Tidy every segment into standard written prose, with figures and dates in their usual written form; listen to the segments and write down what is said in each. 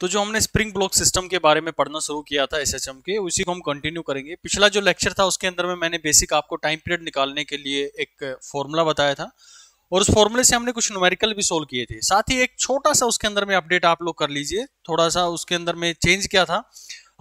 तो जो हमने स्प्रिंग ब्लॉक सिस्टम के बारे में पढ़ना शुरू किया था एसएचएम के, उसी को हम कंटिन्यू करेंगे। पिछला जो लेक्चर था उसके अंदर में मैंने बेसिक आपको टाइम पीरियड निकालने के लिए एक फॉर्मूला बताया था और उस फॉर्मूले से हमने कुछ न्यूमेरिकल भी सोल्व किए थे। साथ ही एक छोटा सा उसके अंदर में अपडेट आप लोग कर लीजिए, थोड़ा सा उसके अंदर में चेंज किया था।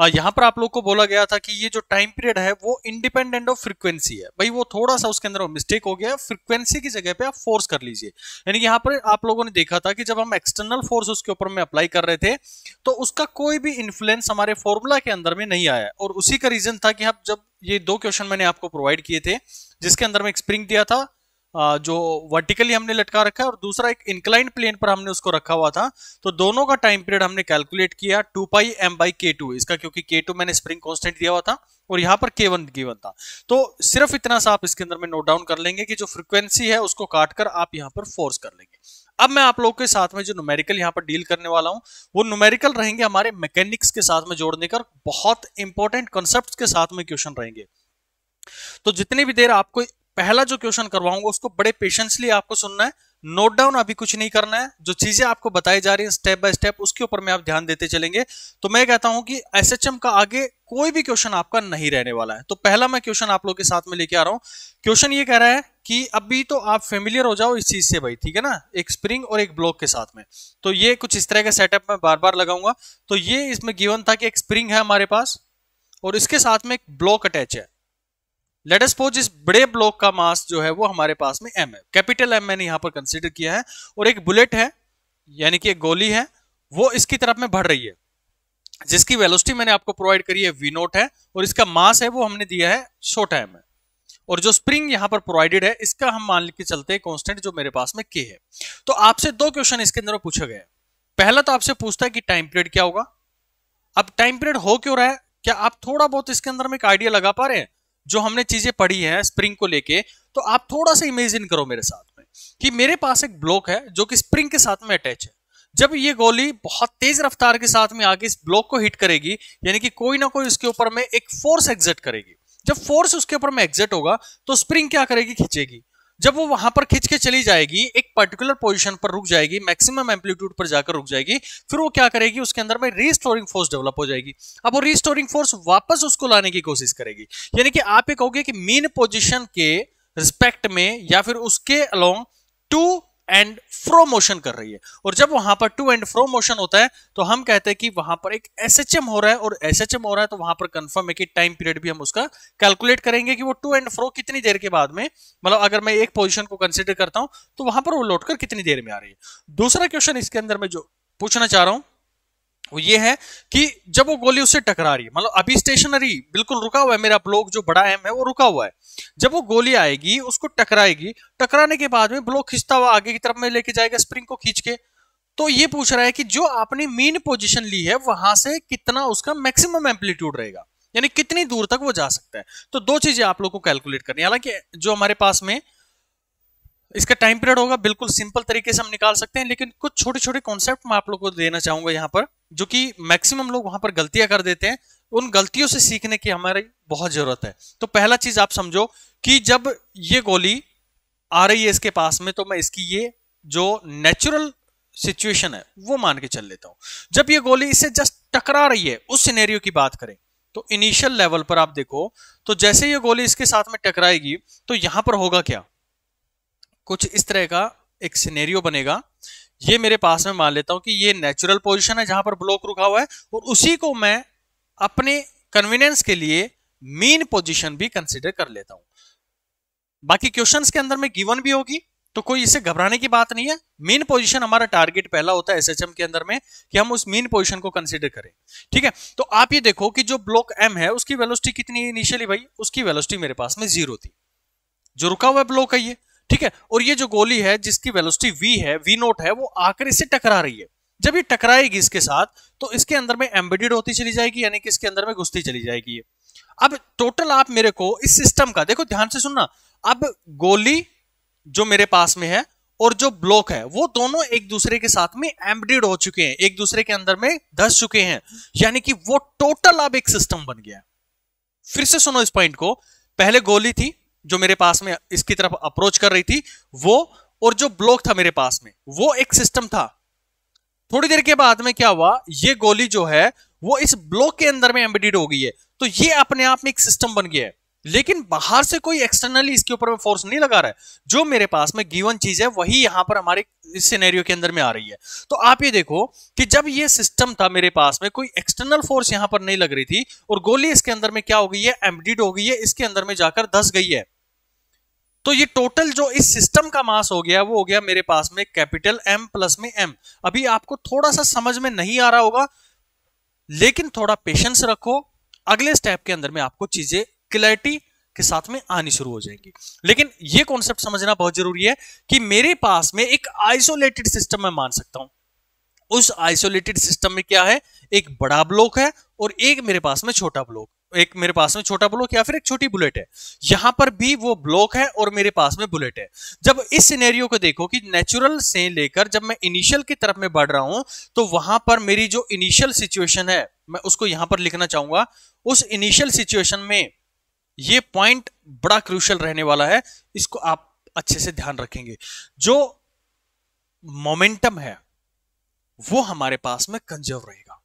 यहाँ पर आप लोग को बोला गया था कि ये जो टाइम पीरियड है वो इंडिपेंडेंट ऑफ फ्रीक्वेंसी है। भाई वो थोड़ा सा उसके अंदर मिस्टेक हो गया, फ्रीक्वेंसी की जगह पे आप फोर्स कर लीजिए। यानी कि यहाँ पर आप लोगों ने देखा था कि जब हम एक्सटर्नल फोर्स उसके ऊपर में अप्लाई कर रहे थे तो उसका कोई भी इन्फ्लुएंस हमारे फॉर्मूला के अंदर में नहीं आया, और उसी का रीजन था कि जब ये दो क्वेश्चन मैंने आपको प्रोवाइड किए थे जिसके अंदर में एक स्प्रिंग दिया था जो वर्टिकली हमने लटका रखा है और दूसरा एक इंक्लाइंड प्लेन पर हमने उसको रखा हुआ था, तो दोनों का टाइम पीरियड हमने कैलकुलेट किया 2 पाई m बाई k2 इसका, क्योंकि k2 मैंने स्प्रिंग कांस्टेंट दिया हुआ था और यहाँ पर k1 गिवन था। तो सिर्फ इतना सा आप इसके अंदर में नोट डाउन कर लेंगे कि जो फ्रीक्वेंसी है उसको काटकर आप यहाँ पर फोर्स कर लेंगे। अब मैं आप लोगों के साथ में जो न्यूमेरिकल यहाँ पर डील करने वाला हूँ वो न्यूमेरिकल रहेंगे हमारे मैकेनिक्स के साथ में जोड़ने का, बहुत इंपॉर्टेंट कॉन्सेप्ट्स के साथ में क्वेश्चन रहेंगे। तो जितनी भी देर आपको पहला जो क्वेश्चन करवाऊंगा उसको बड़े पेशेंसली आपको सुनना है, नोट डाउन अभी कुछ नहीं करना है। जो चीजें आपको बताई जा रही है स्टेप बाय स्टेप उसके ऊपर में आप ध्यान देते चलेंगे। तो मैं कहता हूं कि एसएचएम का आगे कोई भी क्वेश्चन आपका नहीं रहने वाला है। तो पहला मैं क्वेश्चन आप लोगों के साथ में लेके आ रहा हूं। क्वेश्चन ये कह रहा है कि अभी तो आप फेमिलियर हो जाओ इस चीज से भाई, ठीक है ना, एक स्प्रिंग और एक ब्लॉक के साथ में। तो ये कुछ इस तरह का सेटअप मैं बार बार लगाऊंगा। तो ये इसमें गिवन था कि एक स्प्रिंग है हमारे पास और इसके साथ में एक ब्लॉक अटैच है। लेट अस सपोज इस बड़े ब्लॉक का मास जो है वो हमारे पास में m है, कैपिटल M मैंने यहां पर कंसीडर किया है, और एक बुलेट है यानी कि एक गोली है वो इसकी तरफ में बढ़ रही है जिसकी वेलोसिटी मैंने आपको प्रोवाइड करी है v0 है और इसका मास है वो हमने दिया है छोटा m है, और जो स्प्रिंग यहां पर प्रोवाइडेड है इसका हम मान के चलते हैं कांस्टेंट जो मेरे पास में k है। तो आपसे दो क्वेश्चन इसके अंदर पूछा गया है। पहला तो आपसे पूछता है कि टाइम पीरियड क्या होगा। अब टाइम पीरियड हो क्यों रहा है, क्या आप थोड़ा बहुत इसके अंदर में एक आइडिया लगा पा रहे हैं जो हमने चीजें पढ़ी हैं स्प्रिंग को लेके? तो आप थोड़ा सा इमेजिन करो मेरे साथ में कि मेरे पास एक ब्लॉक है जो कि स्प्रिंग के साथ में अटैच है। जब ये गोली बहुत तेज रफ्तार के साथ में आगे इस ब्लॉक को हिट करेगी यानी कि कोई ना कोई उसके ऊपर में एक फोर्स एग्जर्ट करेगी। जब फोर्स उसके ऊपर में एग्जर्ट होगा तो स्प्रिंग क्या करेगी, खींचेगी। जब वो वहां पर खींच के चली जाएगी एक पर्टिकुलर पोजीशन पर रुक जाएगी, मैक्सिमम एम्पलीट्यूड पर जाकर रुक जाएगी, फिर वो क्या करेगी उसके अंदर में रीस्टोरिंग फोर्स डेवलप हो जाएगी। अब वो रीस्टोरिंग फोर्स वापस उसको लाने की कोशिश करेगी। यानी कि आप ये कहोगे कि मीन पोजीशन के रिस्पेक्ट में या फिर उसके along to and fro motion कर रही है। और जब वहां पर टू एंड फ्रो मोशन होता है तो हम कहते हैं कि वहां पर एक एसएचएम हो रहा है, और एसएचएम हो रहा है तो वहां पर कंफर्म है कि टाइम पीरियड भी हम उसका कैलकुलेट करेंगे कि वो टू एंड फ्रो कितनी देर के बाद में, मतलब अगर मैं एक पोजीशन को कंसीडर करता हूं तो वहां पर वो लौटकर कितनी देर में आ रही है। दूसरा क्वेश्चन इसके अंदर मैं जो पूछना चाह रहा हूं वो ये है कि जब वो गोली उससे टकरा रही है, मतलब अभी स्टेशनरी बिल्कुल रुका हुआ है, मेरा ब्लॉक जो बड़ा एम है वो रुका हुआ है। जब वो गोली आएगी उसको टकराएगी, टकराने के बाद में ब्लॉक खींचता हुआ आगे की तरफ में लेके जाएगा स्प्रिंग को खींच के। तो ये पूछ रहा है कि जो आपने मीन पोजीशन ली है वहां से कितना उसका मैक्सिमम एम्पलीट्यूड रहेगा, यानी कितनी दूर तक वो जा सकता है। तो दो चीजें आप लोग को कैलकुलेट करनी है। हालांकि जो हमारे पास में इसका टाइम पीरियड होगा बिल्कुल सिंपल तरीके से हम निकाल सकते हैं, लेकिन कुछ छोटे छोटे कॉन्सेप्ट मैं आप लोग को देना चाहूंगा यहाँ पर, जो कि मैक्सिमम लोग वहां पर गलतियां कर देते हैं। उन गलतियों से सीखने की हमारी बहुत जरूरत है। तो पहला चीज आप समझो कि जब ये गोली आ रही है इसके पास में तो मैं इसकी ये जो नेचुरल सिचुएशन है वो मान के चल लेता हूं। जब ये गोली इससे जस्ट टकरा रही है उस सिनेरियो की बात करें तो इनिशियल लेवल पर आप देखो तो जैसे ये गोली इसके साथ में टकराएगी तो यहां पर होगा क्या, कुछ इस तरह का एक सिनेरियो बनेगा। ये मेरे पास में मान लेता हूं कि ये नेचुरल पोजीशन है जहां पर ब्लॉक रुका हुआ है, और उसी को मैं अपने कन्वीनियंस के लिए मीन पोजीशन भी कंसीडर कर लेता हूं। बाकी क्वेश्चंस के अंदर में गिवन भी होगी तो कोई इससे घबराने की बात नहीं है। मीन पोजीशन हमारा टारगेट पहला होता है एसएचएम के अंदर में कि हम उस मीन पोजीशन को कंसीडर करें, ठीक है। तो आप ये देखो कि जो ब्लॉक एम है उसकी वेलोसिटी कितनी है इनिशियली, भाई उसकी वेलोसिटी मेरे पास में 0 थी, जो रुका हुआ ब्लॉक है ये, ठीक है। और ये जो गोली है जिसकी वेलोसिटी v है, v0 है, वो आकर इससे टकरा रही है। जब ये टकराएगी इसके साथ तो इसके अंदर में एम्बेडेड होती चली जाएगी, यानी कि इसके अंदर में घुसती चली जाएगी ये। अब टोटल आप मेरे को इस सिस्टम का देखो, ध्यान से सुनना। अब गोली जो मेरे पास में है और जो ब्लॉक है वो दोनों एक दूसरे के साथ में एम्बेडेड हो चुके हैं, एक दूसरे के अंदर में धस चुके हैं, यानी कि वो टोटल अब एक सिस्टम बन गया। फिर से सुनो इस पॉइंट को, पहले गोली थी जो मेरे पास में इसकी तरफ अप्रोच कर रही थी वो, और जो ब्लॉक था मेरे पास में वो एक सिस्टम था। थोड़ी देर के बाद में क्या हुआ, ये गोली जो है वो इस ब्लॉक के अंदर में एम्बेडेड हो गई है, तो ये अपने आप में एक सिस्टम बन गया है, लेकिन बाहर से कोई एक्सटर्नली इसके ऊपर में फोर्स नहीं लगा रहा है। जो मेरे पास में गिवन चीज है वही यहां पर हमारे इस सिनेरियो के अंदर में आ रही है। तो आप ये देखो कि जब ये सिस्टम था मेरे पास में, कोई एक्सटर्नल फोर्स यहां पर नहीं लग रही थी, और गोली इसके अंदर में क्या हो गई है, एम्बेडेड हो गई है, इसके अंदर में जाकर धंस गई है। तो ये टोटल जो इस सिस्टम का मास हो गया वो हो गया मेरे पास में कैपिटल एम प्लस में एम। अभी आपको थोड़ा सा समझ में नहीं आ रहा होगा, लेकिन थोड़ा पेशेंस रखो, अगले स्टेप के अंदर में आपको चीजें क्लैरिटी के साथ में आनी शुरू हो जाएंगी। लेकिन ये कॉन्सेप्ट समझना बहुत जरूरी है कि मेरे पास में एक आइसोलेटेड सिस्टम मैं मान सकता हूं। उस आइसोलेटेड सिस्टम में क्या है, एक बड़ा ब्लॉक है और एक मेरे पास में छोटा ब्लॉक, एक मेरे पास में छोटा ब्लॉक या फिर एक छोटी बुलेट है। यहां पर भी वो ब्लॉक है और मेरे पास में बुलेट है। जब इस सिनेरियो को देखो कि नेचुरल से लेकर जब मैं इनिशियल की तरफ में बढ़ रहा हूं, तो वहां पर मेरी जो इनिशियल सिचुएशन है मैं उसको यहां पर लिखना चाहूंगा। उस इनिशियल सिचुएशन में ये पॉइंट बड़ा क्रूशियल रहने वाला है, इसको आप अच्छे से ध्यान रखेंगे। जो मोमेंटम है वो हमारे पास में कंजर्व रहेगा।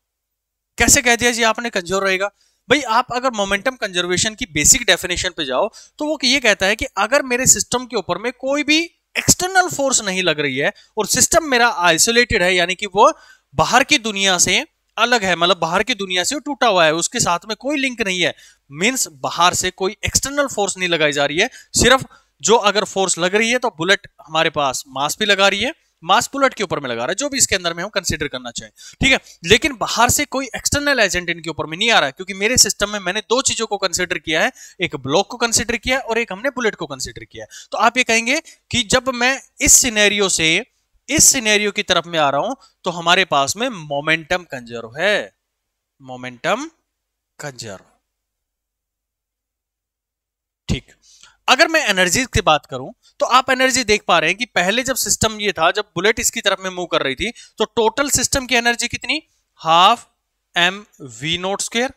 कैसे कह दिया जी आपने कंजर्व रहेगा? भाई आप अगर मोमेंटम कंजर्वेशन की बेसिक डेफिनेशन पे जाओ तो वो ये कहता है कि अगर मेरे सिस्टम के ऊपर में कोई भी एक्सटर्नल फोर्स नहीं लग रही है और सिस्टम मेरा आइसोलेटेड है, यानी कि वो बाहर की दुनिया से अलग है, मतलब बाहर की दुनिया से टूटा हुआ है, उसके साथ में कोई लिंक नहीं है, मींस बाहर से कोई एक्सटर्नल फोर्स नहीं लगाई जा रही है, सिर्फ जो अगर फोर्स लग रही है तो बुलेट हमारे पास मास भी लगा रही है, मास बुलेट के ऊपर में लगा रहा है, जो भी इसके अंदर में हम कंसीडर करना चाहें, ठीक है। लेकिन बाहर से कोई एक्सटर्नल एजेंट इनके ऊपर में नहीं आ रहा है, क्योंकि मेरे सिस्टम में मैंने दो चीजों को कंसीडर किया है, एक ब्लॉक को कंसीडर किया है और एक हमने बुलेट को कंसीडर किया है। तो आप ये कहेंगे कि जब मैं इस सिनेरियो से इस सिनेरियो की तरफ में आ रहा हूं तो हमारे पास में मोमेंटम कंजर्व है, मोमेंटम कंजर्व, ठीक। अगर मैं एनर्जी की बात करूं तो आप एनर्जी देख पा रहे हैं कि पहले जब सिस्टम ये था, जब बुलेट इसकी तरफ में मूव कर रही थी, तो टोटल सिस्टम की एनर्जी कितनी, half M V not square.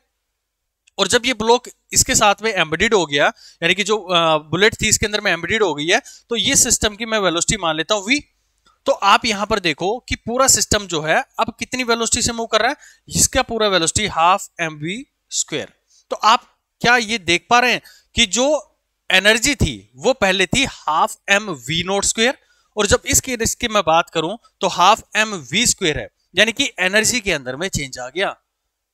और जब ये ब्लॉक इसके साथ में एम्बेडेड हो गया, यानी कि जो बुलेट थी इसके अंदर में एम्बेडेड हो गई है, तो ये सिस्टम की मैं वेलोसिटी मान लेता हूं वी। तो आप यहां पर देखो कि पूरा सिस्टम जो है अब कितनी वेलोसिटी से मूव कर रहा है, इसका पूरा velocity half M V square. तो आप क्या ये देख पा रहे हैं कि जो एनर्जी थी वो पहले थी half M V not square, और जब इसकी मैं बात करूं तो हाफ एम वी स्क्वायर है, यानी कि एनर्जी के अंदर में चेंज आ गया।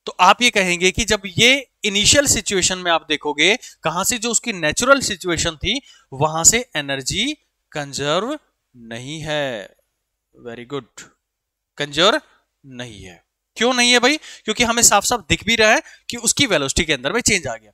तो आप ये कहेंगे कि जब ये इनिशियल सिचुएशन में आप देखोगे कहां से जो उसकी नेचुरल सिचुएशन थी वहां से एनर्जी कंजर्व नहीं है। वेरी गुड, कंजर्व नहीं है। क्यों नहीं है भाई? क्योंकि हमें साफ साफ दिख भी रहा है कि उसकी वेलोसिटी के अंदर में चेंज आ गया।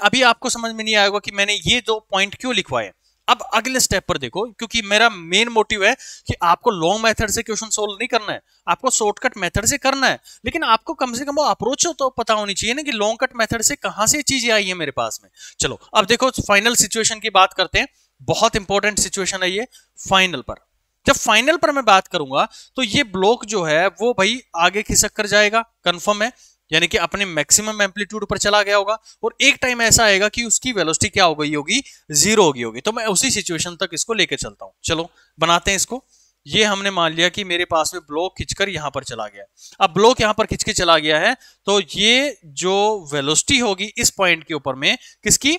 अभी आपको समझ में नहीं आएगा कि मैंने ये दो पॉइंट क्यों लिखवाए। अब अगले स्टेप पर देखो, क्योंकि मेरा मेन मोटिव है कि आपको लॉन्ग मेथड से क्वेश्चन सोल्व नहीं करना है, आपको शॉर्टकट मेथड से करना है, लेकिन आपको कम से कम वो अप्रोच तो पता होनी चाहिए ना कि लॉन्ग कट मेथड से कहां से चीजें आई है मेरे पास में। चलो अब देखो फाइनल सिचुएशन की बात करते हैं, बहुत इंपॉर्टेंट सिचुएशन है ये फाइनल पर। जब फाइनल पर मैं बात करूंगा तो ये ब्लॉक जो है वो भाई आगे खिसक कर जाएगा, कंफर्म है, यानी कि अपने मैक्सिमम एम्पलीट्यूड पर चला गया होगा, और एक टाइम ऐसा आएगा कि उसकी वेलोसिटी क्या हो गई होगी, जीरो हो गई होगी। तो मैं उसी सिचुएशन तक इसको लेके चलता हूं। चलो बनाते हैं इसको। ये हमने मान लिया कि मेरे पास में ब्लॉक खिंचकर यहां पर चला गया। अब ब्लॉक यहां पर खिंच के चला गया है, तो ये जो वेलोसिटी होगी इस पॉइंट के ऊपर में किसकी,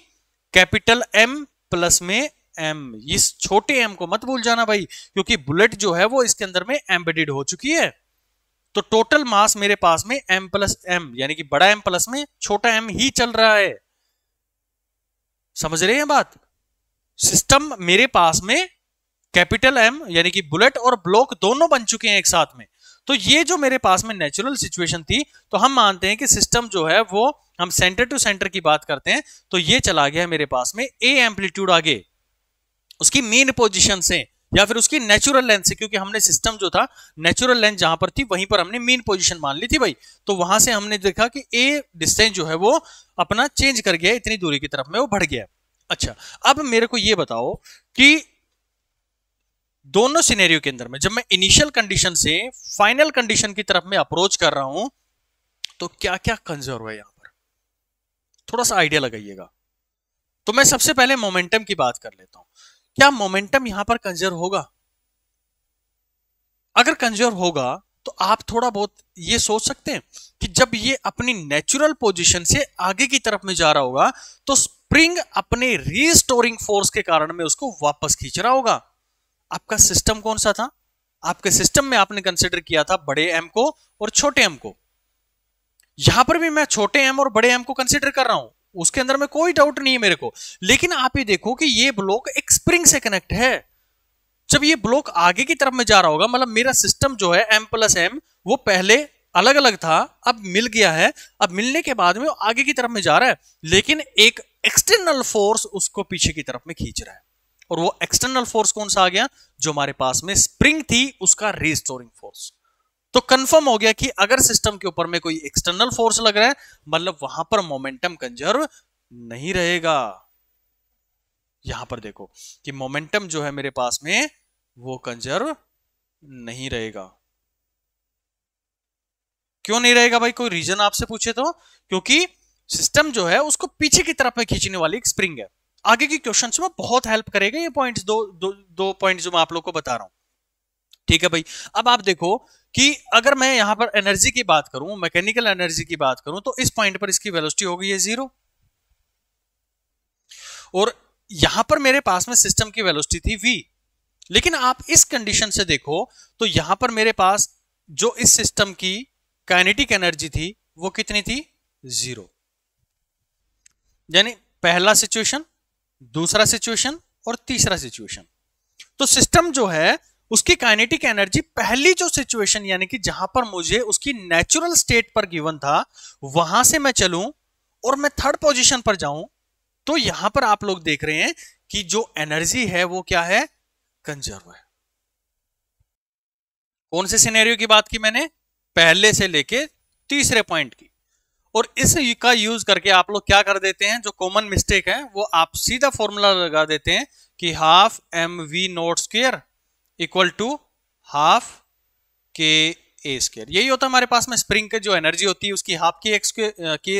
कैपिटल एम प्लस में एम। इस छोटे एम को मत भूल जाना भाई, क्योंकि बुलेट जो है वो इसके अंदर में एम्बेडेड हो चुकी है। तो टोटल मास मेरे पास में m प्लस एम, यानी कि बड़ा m प्लस में छोटा m ही चल रहा है। समझ रहे हैं बात? सिस्टम मेरे पास में कैपिटल M यानी कि बुलेट और ब्लॉक दोनों बन चुके हैं एक साथ में। तो ये जो मेरे पास में नेचुरल सिचुएशन थी, तो हम मानते हैं कि सिस्टम जो है वो, हम सेंटर टू सेंटर की बात करते हैं, तो ये चला गया मेरे पास में a एम्पलीट्यूड आगे उसकी मेन पोजीशन से या फिर उसकी नेचुरल लेंथ से, क्योंकि हमने सिस्टम जो था नेचुरल लेंथ जहां पर थी वहीं पर हमने मेन पोजीशन मान ली थी भाई। तो वहां से हमने देखा कि ए डिस्टेंस जो है वो अपना चेंज कर गया, इतनी दूरी की तरफ में वो बढ़ गया। अच्छा, अब मेरे को ये बताओ कि दोनों सिनेरियो के अंदर में जब मैं इनिशियल कंडीशन से फाइनल कंडीशन की तरफ में अप्रोच कर रहा हूं तो क्या क्या कंजर्व है, यहां पर थोड़ा सा आइडिया लगाइएगा। तो मैं सबसे पहले मोमेंटम की बात कर लेता हूं। क्या मोमेंटम यहां पर कंजर्व होगा? अगर कंजर्व होगा तो आप थोड़ा बहुत ये सोच सकते हैं कि जब ये अपनी नेचुरल पोजीशन से आगे की तरफ में जा रहा होगा तो स्प्रिंग अपने रीस्टोरिंग फोर्स के कारण में उसको वापस खींच रहा होगा। आपका सिस्टम कौन सा था? आपके सिस्टम में आपने कंसिडर किया था बड़े एम को और छोटे एम को। यहां पर भी मैं छोटे एम और बड़े एम को कंसिडर कर रहा हूं, उसके अंदर में कोई डाउट नहीं है मेरे को। लेकिन आप ये देखो कि ये ब्लॉक एक स्प्रिंग से कनेक्ट है। जब ये ब्लॉक आगे की तरफ में जा रहा होगा, मतलब मेरा सिस्टम जो है एम प्लस एम वो पहले अलग अलग था, अब मिल गया है। अब मिलने के बाद में वो आगे की तरफ में जा रहा है, लेकिन एक एक्सटर्नल फोर्स उसको पीछे की तरफ में खींच रहा है। और वो एक्सटर्नल फोर्स कौन सा आ गया? जो हमारे पास में स्प्रिंग थी उसका रीस्टोरिंग फोर्स। तो कंफर्म हो गया कि अगर सिस्टम के ऊपर में कोई एक्सटर्नल फोर्स लग रहा है, मतलब वहां पर मोमेंटम कंजर्व नहीं रहेगा। यहां पर देखो कि मोमेंटम जो है मेरे पास में वो कंजर्व नहीं रहेगा। क्यों नहीं रहेगा भाई? कोई रीजन आपसे पूछे तो? क्योंकि सिस्टम जो है उसको पीछे की तरफ में खींचने वाली एक स्प्रिंग है। आगे की क्वेश्चंस में बहुत हेल्प करेगा ये पॉइंट्स, दो पॉइंट्स जो मैं आप लोग को बता रहा हूं। ठीक है भाई, अब आप देखो कि अगर मैं यहां पर एनर्जी की बात करूं, मैकेनिकल एनर्जी की बात करूं, तो इस पॉइंट पर इसकी वेलोसिटी हो गई है 0, और यहां पर मेरे पास में सिस्टम की वेलोसिटी थी v। लेकिन आप इस कंडीशन से देखो तो यहां पर मेरे पास जो इस सिस्टम की काइनेटिक एनर्जी थी वो कितनी थी? 0। यानी पहला सिचुएशन, दूसरा सिचुएशन और तीसरा सिचुएशन। तो सिस्टम जो है उसकी काइनेटिक एनर्जी पहली जो सिचुएशन यानी कि जहां पर मुझे उसकी नेचुरल स्टेट पर गिवन था वहां से मैं चलूं और मैं थर्ड पोजीशन पर जाऊं, तो यहां पर आप लोग देख रहे हैं कि जो एनर्जी है वो क्या है? कंजर्व है। कौन से सिनेरियो की बात की मैंने? पहले से लेके तीसरे पॉइंट की। और इस का यूज करके आप लोग क्या कर देते हैं, जो कॉमन मिस्टेक है वो आप सीधा फॉर्मूला लगा देते हैं कि half M V not square equal to half K A square. यही होता है हमारे पास में। स्प्रिंग की जो एनर्जी होती है उसकी हाफ की एक्स की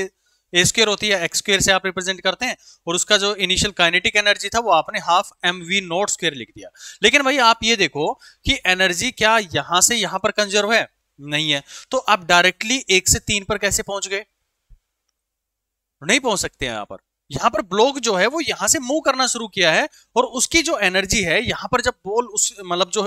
ए स्क्वायर होती है, एक्स स्क्वायर से आप रिप्रेजेंट करते हैं, और उसका जो इनिशियल काइनेटिक एनर्जी था वो आपने half M V not square लिख दिया। लेकिन भाई आप ये देखो कि एनर्जी क्या यहां से यहां पर कंजर्व है? नहीं है। तो आप डायरेक्टली 1 से 3 पर कैसे पहुंच गए? नहीं पहुंच सकते हैं। यहां पर ब्लॉक जो है वो यहां से मूव करना शुरू किया है, और उसकी जो एनर्जी है यहां पर जब बॉल उस मतलब जो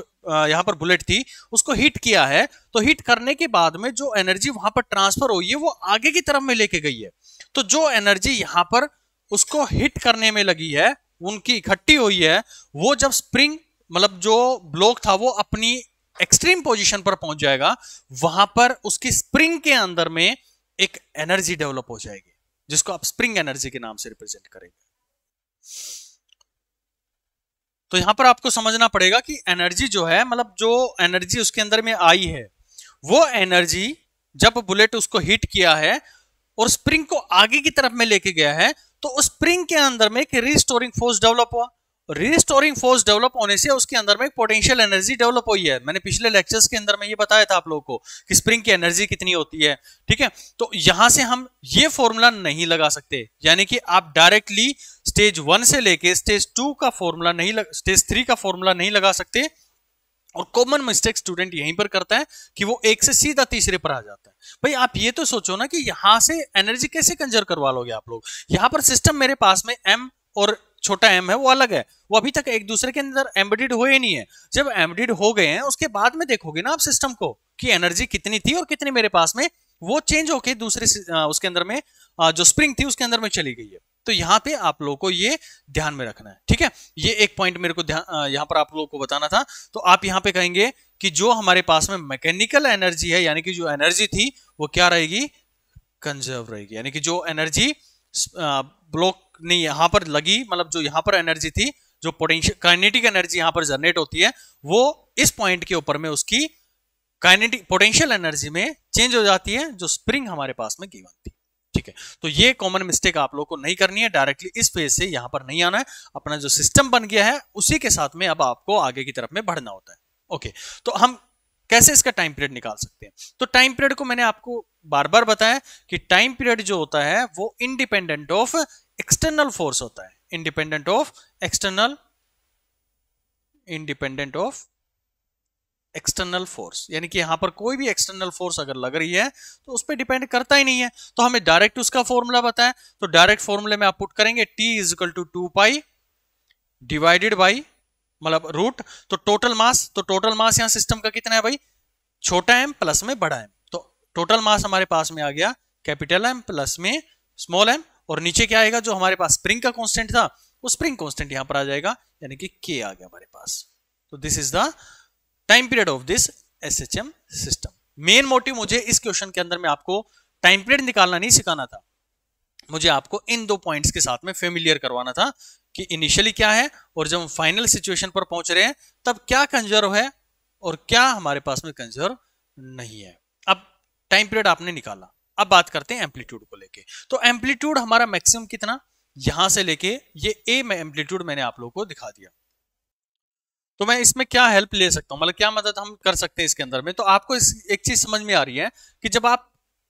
यहां पर बुलेट थी उसको हिट किया है, तो हिट करने के बाद में जो एनर्जी वहां पर ट्रांसफर हुई है वो आगे की तरफ में लेके गई है। तो जो एनर्जी यहां पर उसको हिट करने में लगी है, उनकी इकट्ठी हुई है, वो जब स्प्रिंग मतलब जो ब्लॉक था वो अपनी एक्सट्रीम पोजीशन पर पहुंच जाएगा, वहां पर उसकी स्प्रिंग के अंदर में एक एनर्जी डेवलप हो जाएगी जिसको आप स्प्रिंग एनर्जी के नाम से रिप्रेजेंट करेंगे। तो यहां पर आपको समझना पड़ेगा कि एनर्जी जो है, मतलब जो एनर्जी उसके अंदर में आई है, वो एनर्जी जब बुलेट उसको हिट किया है और स्प्रिंग को आगे की तरफ में लेके गया है, तो उस स्प्रिंग के अंदर में एक रिस्टोरिंग फोर्स डेवलप हुआ। रिस्टोरिंग फोर्स डेवलप होने से उसके अंदर में एक पोटेंशियल एनर्जी डेवलप हुई है। मैंने पिछले लेक्चर्स के अंदर में ये बताया था आप लोगों को कि स्प्रिंग की एनर्जी कितनी होती है। ठीक है, तो यहां से हम ये फॉर्मूला नहीं लगा सकते, यानी कि आप डायरेक्टली स्टेज 1 से लेके स्टेज 2 का फॉर्मूला नहीं स्टेज 3 का फॉर्मूला नहीं लगा सकते। और कॉमन मिस्टेक स्टूडेंट यहीं पर करता है कि वो 1 से सीधा तीसरे पर आ जाता है। भाई आप ये तो सोचो ना कि यहां से एनर्जी कैसे कंजर्व करवा लोगे आप लोग? यहां पर सिस्टम मेरे पास में एम और छोटा एम है वो अलग है, वो अभी तक एक दूसरे के अंदर एम्बेडेड हुए नहीं है। जब एम्बेडेड हो गए हैं उसके बाद में देखोगे ना आप सिस्टम को कि एनर्जी कितनी थी और कितनी मेरे पास में, वो चेंज होके दूसरे उसके अंदर में जो स्प्रिंग थी उसके अंदर में चली गई है। तो यहां पे आप लोगों को ये ध्यान में रखना है। ठीक है, ये एक पॉइंट मेरे को यहां पर आप लोगों को बताना था। तो आप यहां पे कहेंगे कि जो हमारे पास में मैकेनिकल एनर्जी है, यानी कि जो एनर्जी थी वो क्या रहेगी? कंजर्व रहेगी। यानी कि जो एनर्जी ब्लॉक नहीं यहां पर लगी, मतलब जो यहां पर एनर्जी थी, जो पोटेंशियल काइनेटिक एनर्जी यहां पर जनरेट होती है, वो इस पॉइंट के ऊपर में उसकी काइनेटिक पोटेंशियल एनर्जी में चेंज हो जाती है जो स्प्रिंग हमारे पास में गिवन थी। ठीक है, तो ये कॉमन मिस्टेक आप लोगों को नहीं करनी है। डायरेक्टली इस फेज से यहां पर नहीं आना है। अपना जो सिस्टम बन गया है उसी के साथ में अब आपको आगे की तरफ में बढ़ना होता है। ओके, तो हम कैसे इसका टाइम पीरियड निकाल सकते हैं? तो टाइम पीरियड को मैंने आपको बार बार बताया कि टाइम पीरियड जो होता है वो इंडिपेंडेंट ऑफ एक्सटर्नल फोर्स होता है। इंडिपेंडेंट ऑफ एक्सटर्नल फोर्स, यानी कि यहां पर कोई भी एक्सटर्नल फोर्स अगर लग रही है तो उस पर डिपेंड करता ही नहीं है। तो हमें डायरेक्ट उसका फॉर्मूला बताएं, तो डायरेक्ट फॉर्मूले में आप पुट करेंगे T is equal to 2 pi divided by मतलब रूट, तो टोटल मास यहां सिस्टम का कितना है भाई, छोटा m प्लस में बड़ा m, तो टोटल मास हमारे पास में आ गया कैपिटल M प्लस में स्मॉल m, और नीचे क्या आएगा, जो हमारे पास स्प्रिंग का कांस्टेंट था वो स्प्रिंग कांस्टेंट यहां पर आ जाएगा, यानी कि k आ गया हमारे पास। तो this is the time period of this SHM system. Main motive मुझे इस क्वेश्चन के अंदर में आपको टाइम पीरियड निकालना नहीं सिखाना था, मुझे आपको इन दो पॉइंट्स के साथ में फेमिलियर करवाना था कि इनिशियली क्या है और जब हम फाइनल सिचुएशन पर पहुंच रहे हैं तब क्या कंजर्व है और क्या हमारे पास में कंजर्व नहीं है। अब टाइम पीरियड आपने निकाला, अब बात करते हैं एम्पलीट्यूड को लेके। तो एम्पलीट्यूड हमारा मैक्सिमम कितना, यहां से लेके ये ए में एम्पलीट्यूड मैंने आप लोगों को दिखा दिया। तो मैं इसमें क्या हेल्प ले सकता हूं, मतलब क्या मदद हम कर सकते हैं इसके अंदर में। तो आपको एक चीज समझ में आ रही है कि जब आप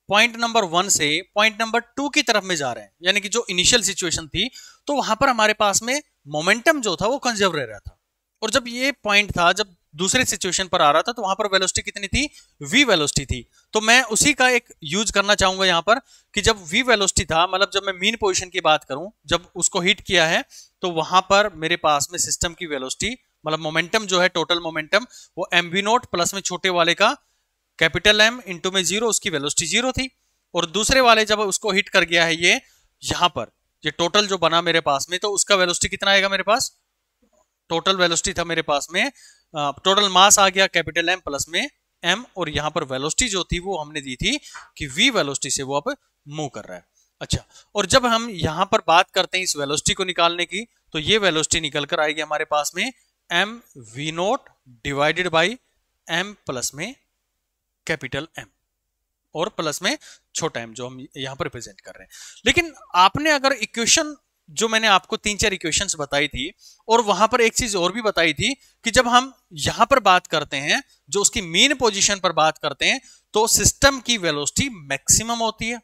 पॉइंट नंबर 1 से पॉइंट नंबर 2 की तरफ में जा रहे हैं, यानी कि जो इनिशियल सिचुएशन थी, तो वहां पर हमारे पास में मोमेंटम जो था वो कंजर्व रह रहा था। और जब ये पॉइंट था, जब दूसरे सिचुएशन पर आ रहा था, तो वहां पर वेलोसिटी कितनी थी, v वेलोसिटी थी। तो मैं उसी का एक यूज करना चाहूंगा यहां पर कि जब v वेलोसिटी था, मतलब जब मैं मीन पोजीशन की बात करूं, जब उसको हिट किया है, तो वहां पर मेरे पास में सिस्टम की वेलोसिटी मतलब मोमेंटम जो है, टोटल मोमेंटम, वो mv नोट प्लस में छोटे वाले का कैपिटल M इंटू में 0, उसकी वेलोसिटी 0 थी। और दूसरे वाले जब उसको हिट कर गया है ये यहां पर, ये टोटल जो बना मेरे पास में, तो उसका वेलोसिटी कितना आएगा मेरे पास, टोटल वेलोसिटी था मेरे पास में, टोटल मास आ गया कैपिटल M प्लस में m, और यहां पर वेलोसिटी जो थी वो हमने दी थी कि v वेलोसिटी से वो अब मूव कर रहा है। अच्छा, और जब हम यहां पर बात करते हैं इस वेलोसिटी को निकालने की, तो ये वेलोसिटी निकल कर आएगी हमारे पास में m v note divided by m plus में कैपिटल M, और प्लस में छोटा m जो हम यहां पर रिप्रेजेंट कर रहे हैं। लेकिन आपने अगर इक्वेशन जो मैंने आपको 3-4 इक्वेशंस बताई थी, और वहां पर एक चीज और भी बताई थी कि जब हम यहां पर बात करते हैं, जो उसकी मीन पोजीशन पर बात करते हैं, तो सिस्टम की वेलोसिटी मैक्सिमम होती है।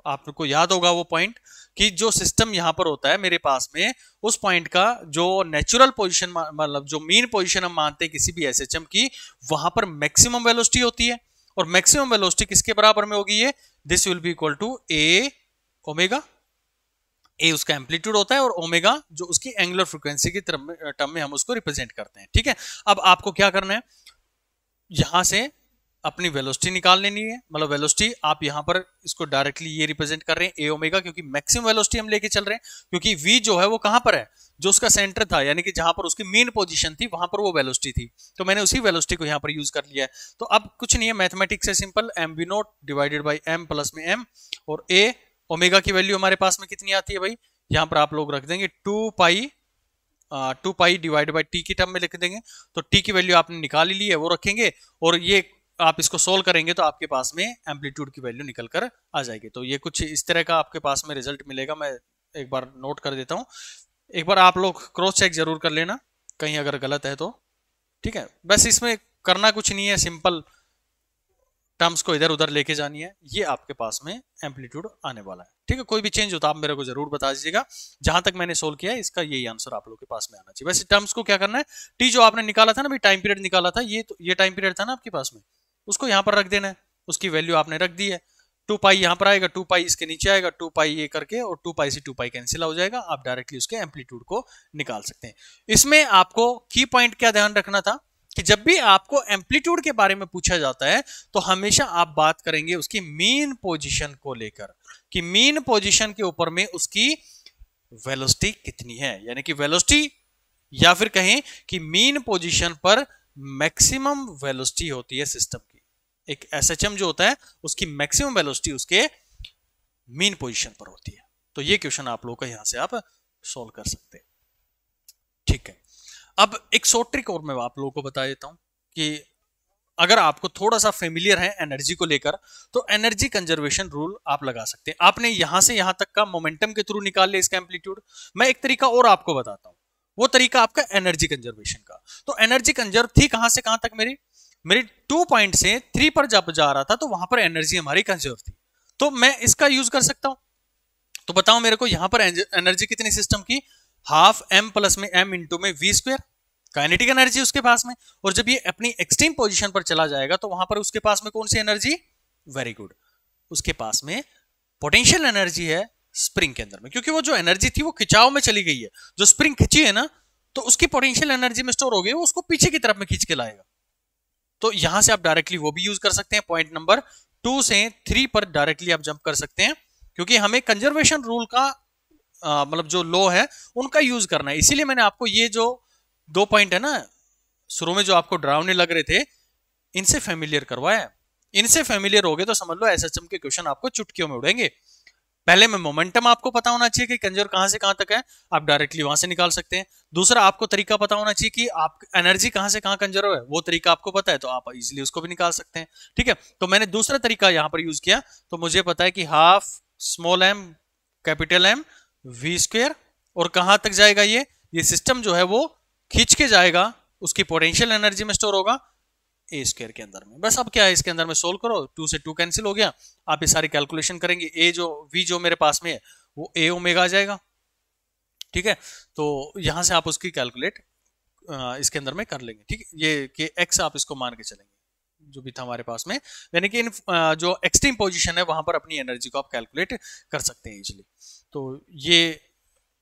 आपको याद होगा वो पॉइंट कि जो सिस्टम यहां पर होता है मेरे पास में, उस पॉइंट का जो नेचुरल पोजीशन मतलब जो मीन पोजीशन हम मानते हैं किसी भी SHM की, वहां पर मैक्सिमम वेलोसिटी होती है। और मैक्सिमम वेलोसिटी किसके बराबर में होगी, ये this will be equal to A omega. ए उसका एम्पलीट्यूड होता है और ओमेगा जो उसकी एंगुलर फ्रीक्वेंसी की टर्म में हम उसको रिप्रेजेंट करते हैं। ठीक है, अब आपको क्या करना है, यहां से अपनी वेलोसिटी निकाल लेनी है, मतलब वेलोसिटी आप यहां पर इसको डायरेक्टली ये रिप्रेजेंट कर रहे हैं ए ओमेगा, क्योंकि मैक्सिमम वेलोसिटी हम लेके चल रहे हैं, क्योंकि v जो है वो कहां पर है, जो उसका सेंटर था, यानी कि जहां पर उसकी मेन पोजीशन थी वहां पर वो वेलोसिटी थी, तो मैंने उसी वेलोसिटी को यहां पर यूज कर लिया है। तो अब कुछ नहीं है, मैथमेटिक्स से simple, M V naught divided by m plus में m, और a ओमेगा की वैल्यू हमारे पास में कितनी आती है भाई, यहां पर आप लोग रख देंगे 2 पाई डिवाइड बाई टी की टर्म में लिख देंगे। तो टी की वैल्यू आपने निकाल ली है, वो रखेंगे, और ये आप इसको सोल्व करेंगे तो आपके पास में एम्पलीट्यूड की वैल्यू निकल कर आ जाएगी। तो ये कुछ इस तरह का आपके पास में रिजल्ट मिलेगा। मैं एक बार नोट कर देता हूं, एक बार आप लोग क्रॉस चेक जरूर कर लेना कहीं अगर गलत है तो। ठीक है, बस इसमें करना कुछ नहीं है, सिंपल टर्म्स को इधर उधर लेके जानी है, ये आपके पास में एम्पलीट्यूड आने वाला है। ठीक है, कोई भी चेंज होता आप मेरे को जरूर बता दीजिएगा। जहां तक मैंने सोल्व किया है इसका यही आंसर आप लोगों के पास में आना चाहिए। वैसे टर्म्स को क्या करना है, टी जो आपने निकाला था ना भाई, टाइम पीरियड निकाला था, ये टाइम पीरियड था ना आपके पास में, उसको यहां पर रख देना है, उसकी वैल्यू आपने रख दी है। 2 पाई यहां पर आएगा, 2 पाई इसके नीचे आएगा, 2 पाई ये करके, और 2 पाई से 2 पाई कैंसिल हो जाएगा, आप डायरेक्टली उसके एम्पलीट्यूड को निकाल सकते हैं। इसमें आपको की पॉइंट क्या ध्यान रखना था कि जब भी आपको एम्पलीट्यूड के बारे में पूछा जाता है तो हमेशा आप बात करेंगे उसकी मीन पोजीशन को लेकर, कि मीन पोजीशन के ऊपर में उसकी वेलोसिटी कितनी है, यानी कि वेलोसिटी, या फिर कहें कि मीन पोजीशन पर मैक्सिमम वेलोसिटी होती है सिस्टम की। एक SHM जो होता है उसकी मैक्सिमम वेलोसिटी उसके मीन पोजीशन पर होती है। तो ये क्वेश्चन आप लोगों का यहां से आप सोल्व कर सकते हैं। ठीक है, अब एक शॉर्ट ट्रिक और मैं आप लोगों को बता देता हूं कि अगर आपको थोड़ा सा फेमिलियर है एनर्जी को लेकर, तो एनर्जी कंजर्वेशन रूल आप लगा सकते हैं। आपने यहां से यहां तक का मोमेंटम के थ्रू निकाल लिया इसका एम्पलीट्यूड। मैं एक तरीका और आपको बताता हूं, वो तरीका आपका एनर्जी कंजर्वेशन का। तो एनर्जी कंजर्व थी कहां से कहां तक, मेरी 2 पॉइंट से 3 पर जब जा रहा था तो वहां पर एनर्जी हमारी कंजर्व थी, तो मैं इसका यूज कर सकता हूं। तो बताओ मेरे को यहां पर एनर्जी कितनी सिस्टम की, हाफ m प्लस में m इंटू में v स्क्वायर काइनेटिक एनर्जी उसके पास में, और जब ये अपनी एक्सट्रीम पोजीशन पर चला जाएगा तो वहां पर उसके पास में कौन सी एनर्जी, वेरी गुड, उसके पास में पोटेंशियल एनर्जी है स्प्रिंग के अंदर में, क्योंकि वो जो एनर्जी थी वो खिंचाव में चली गई है, जो स्प्रिंग खिंची है ना, तो उसकी पोटेंशियल एनर्जी में स्टोर हो गई, वो उसको पीछे की तरफ में खींच के लाएगा। तो यहां से आप डायरेक्टली वो भी यूज कर सकते हैं, पॉइंट नंबर 2 से 3 पर डायरेक्टली आप जंप कर सकते हैं, क्योंकि हमें कंजर्वेशन रूल का मतलब जो लॉ है उनका यूज करना है। इसीलिए मैंने आपको ये जो 2 पॉइंट है ना शुरू में जो आपको डरावने लग रहे थे, इनसे फेमिलियर करवाया। इनसे फेमिलियर हो गए तो समझ लो एसएचएम के क्वेश्चन आपको चुटकियों में उड़ेंगे। पहले में मोमेंटम आपको पता होना चाहिए कि कंजर कहां से कहां तक है, आप डायरेक्टली वहां से निकाल सकते हैं। दूसरा, आपको तरीका पता होना चाहिए कि आप एनर्जी कहां से कहां कंजर्व है, वो तरीका आपको पता है तो आप इजीली उसको भी निकाल सकते हैं। ठीक है, तो मैंने दूसरा तरीका यहां पर यूज किया, तो मुझे पता है कि half small M capital M V square, और कहां तक जाएगा ये सिस्टम जो है वो खींच के जाएगा, उसकी पोटेंशियल एनर्जी में स्टोर होगा ए स्क्वायर के अंदर में। बस अब क्या है, इसके अंदर में सोल्व करो, 2 से 2 कैंसिल हो गया, आप ये सारी कैलकुलेशन करेंगे, ए जो वी जो मेरे पास में है वो ए ओमेगा आ जाएगा। ठीक है, तो यहां से आप उसकी कैलकुलेट इसके अंदर में कर लेंगे। ठीक है, ये कि एक्स आप इसको मान के चलेंगे जो भी था हमारे पास में, यानी कि इन जो एक्सट्रीम पोजीशन है वहां पर अपनी एनर्जी को आप कैलकुलेट कर सकते हैं इजीली। तो ये